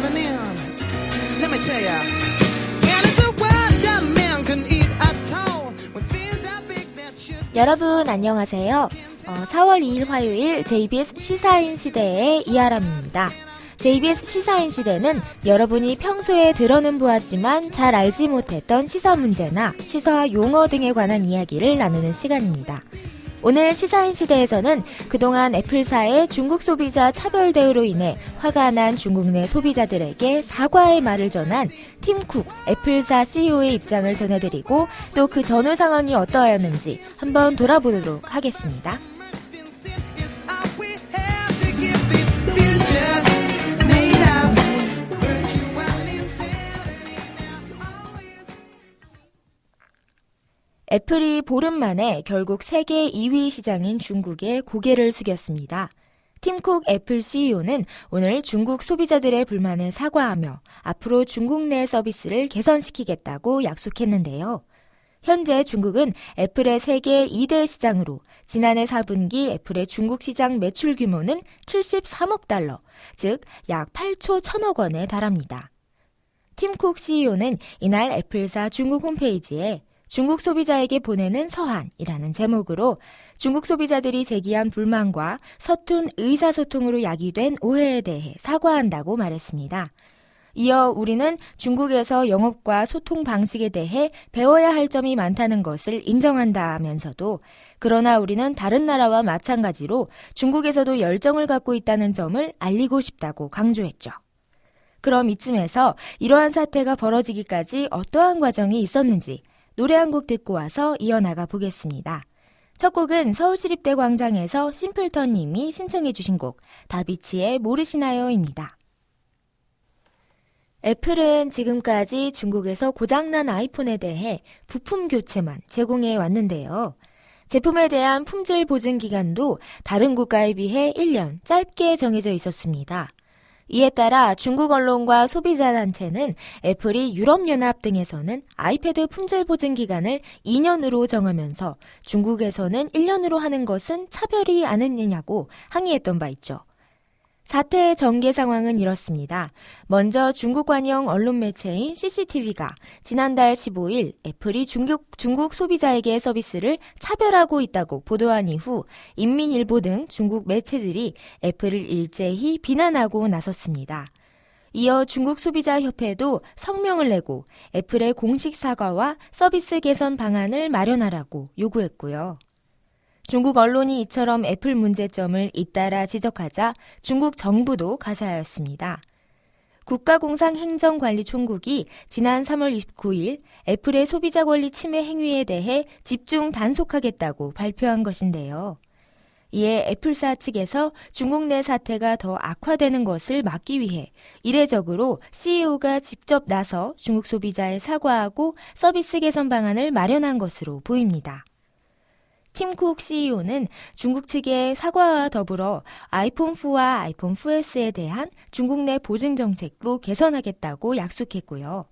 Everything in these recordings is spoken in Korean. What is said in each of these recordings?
living in. Let me tell ya. And it's a world that man can eat at all. When things are big that should. 여러분 안녕하세요. 4월 2일 화요일 JBS 시사인 시대의 이아람입니다. JBS 시사인 시대는 여러분이 평소에 들어는 보았지만 잘 알지 못했던 시사 문제나 시사 용어 등에 관한 이야기를 나누는 시간입니다. 오늘 시사인 시대에서는 그동안 애플사의 중국 소비자 차별 대우로 인해 화가 난 중국 내 소비자들에게 사과의 말을 전한 팀 쿡 애플사 CEO의 입장을 전해드리고 또 그 전후 상황이 어떠하였는지 한번 돌아보도록 하겠습니다. 애플이 보름 만에 결국 세계 2위 시장인 중국에 고개를 숙였습니다. 팀 쿡 애플 CEO는 오늘 중국 소비자들의 불만에 사과하며 앞으로 중국 내 서비스를 개선시키겠다고 약속했는데요. 현재 중국은 애플의 세계 2대 시장으로 지난해 4분기 애플의 중국 시장 매출 규모는 73억 달러, 즉 약 8조 1천억 원에 달합니다. 팀 쿡 CEO는 이날 애플사 중국 홈페이지에 중국 소비자에게 보내는 서한이라는 제목으로 중국 소비자들이 제기한 불만과 서툰 의사소통으로 야기된 오해에 대해 사과한다고 말했습니다. 이어 우리는 중국에서 영업과 소통 방식에 대해 배워야 할 점이 많다는 것을 인정한다 하면서도 그러나 우리는 다른 나라와 마찬가지로 중국에서도 열정을 갖고 있다는 점을 알리고 싶다고 강조했죠. 그럼 이쯤에서 이러한 사태가 벌어지기까지 어떠한 과정이 있었는지 노래 한 곡 듣고 와서 이어나가 보겠습니다. 첫 곡은 서울시립대 광장에서 심플턴 님이 신청해 주신 곡 다비치의 모르시나요입니다. 애플은 지금까지 중국에서 고장난 아이폰에 대해 부품 교체만 제공해 왔는데요. 제품에 대한 품질 보증 기간도 다른 국가에 비해 1년 짧게 정해져 있었습니다. 이에 따라 중국 언론과 소비자 단체는 애플이 유럽연합 등에서는 아이패드 품질 보증 기간을 2년으로 정하면서 중국에서는 1년으로 하는 것은 차별이 아니냐고 항의했던 바 있죠. 사태의 전개 상황은 이렇습니다. 먼저 중국 관영 언론 매체인 CCTV가 지난달 15일 애플이 중국 소비자에게 서비스를 차별하고 있다고 보도한 이후 인민일보 등 중국 매체들이 애플을 일제히 비난하고 나섰습니다. 이어 중국 소비자협회도 성명을 내고 애플의 공식 사과와 서비스 개선 방안을 마련하라고 요구했고요. 중국 언론이 이처럼 애플 문제점을 잇따라 지적하자 중국 정부도 가세하였습니다. 국가공상행정관리총국이 지난 3월 29일 애플의 소비자 권리 침해 행위에 대해 집중 단속하겠다고 발표한 것인데요. 이에 애플사 측에서 중국 내 사태가 더 악화되는 것을 막기 위해 이례적으로 CEO가 직접 나서 중국 소비자에 사과하고 서비스 개선 방안을 마련한 것으로 보입니다. 팀 쿡 CEO는 중국 측의 사과와 더불어 아이폰4와 아이폰 4S에 대한 중국 내 보증 정책도 개선하겠다고 약속했고요.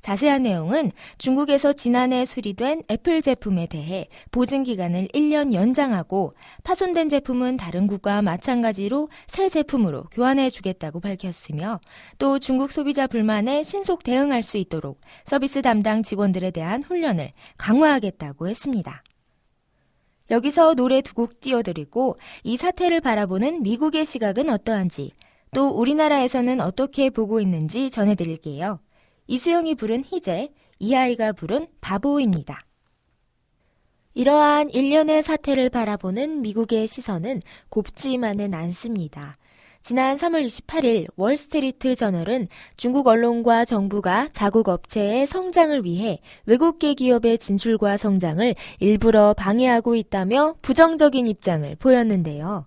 자세한 내용은 중국에서 지난해 수리된 애플 제품에 대해 보증 기간을 1년 연장하고 파손된 제품은 다른 국가와 마찬가지로 새 제품으로 교환해 주겠다고 밝혔으며 또 중국 소비자 불만에 신속 대응할 수 있도록 서비스 담당 직원들에 대한 훈련을 강화하겠다고 했습니다. 여기서 노래 두 곡 띄워드리고 이 사태를 바라보는 미국의 시각은 어떠한지 또 우리나라에서는 어떻게 보고 있는지 전해드릴게요. 이수영이 부른 희재, 이하이가 부른 바보입니다. 이러한 일련의 사태를 바라보는 미국의 시선은 곱지만은 않습니다. 지난 3월 28일 월스트리트 저널은 중국 언론과 정부가 자국 업체의 성장을 위해 외국계 기업의 진출과 성장을 일부러 방해하고 있다며 부정적인 입장을 보였는데요.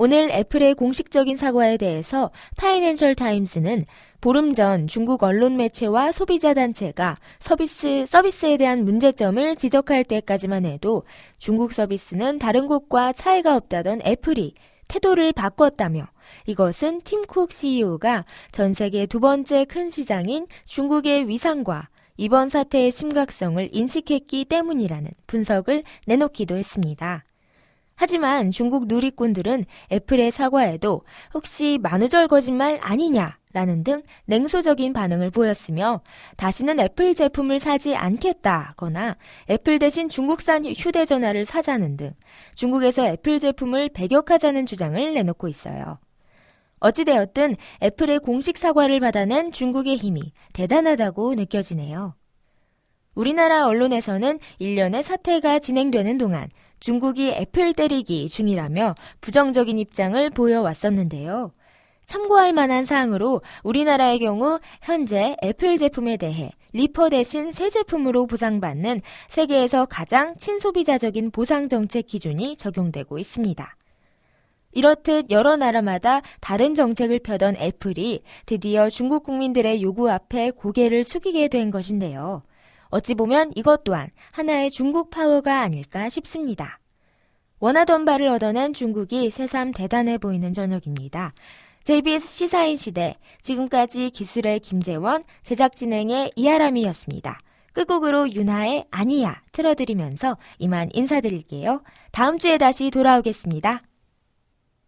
오늘 애플의 공식적인 사과에 대해서 파이낸셜 타임스는 보름 전 중국 언론 매체와 소비자 단체가 서비스에 대한 문제점을 지적할 때까지만 해도 중국 서비스는 다른 곳과 차이가 없다던 애플이 태도를 바꿨다며 이것은 팀 쿡 CEO가 전 세계 두 번째 큰 시장인 중국의 위상과 이번 사태의 심각성을 인식했기 때문이라는 분석을 내놓기도 했습니다. 하지만 중국 누리꾼들은 애플의 사과에도 혹시 만우절 거짓말 아니냐라는 등 냉소적인 반응을 보였으며 다시는 애플 제품을 사지 않겠다거나 애플 대신 중국산 휴대전화를 사자는 등 중국에서 애플 제품을 배격하자는 주장을 내놓고 있어요. 어찌되었든 애플의 공식 사과를 받아낸 중국의 힘이 대단하다고 느껴지네요. 우리나라 언론에서는 일련의 사태가 진행되는 동안 중국이 애플 때리기 중이라며 부정적인 입장을 보여왔었는데요. 참고할 만한 사항으로 우리나라의 경우 현재 애플 제품에 대해 리퍼 대신 새 제품으로 보상받는 세계에서 가장 친소비자적인 보상 정책 기준이 적용되고 있습니다. 이렇듯 여러 나라마다 다른 정책을 펴던 애플이 드디어 중국 국민들의 요구 앞에 고개를 숙이게 된 것인데요. 어찌 보면 이것 또한 하나의 중국 파워가 아닐까 싶습니다. 원하던 바를 얻어낸 중국이 새삼 대단해 보이는 저녁입니다. JBS 시사인 시대, 지금까지 기술의 김재원, 제작 진행의 이아람이었습니다. 끝곡으로 윤하의 아니야 틀어드리면서 이만 인사드릴게요. 다음 주에 다시 돌아오겠습니다.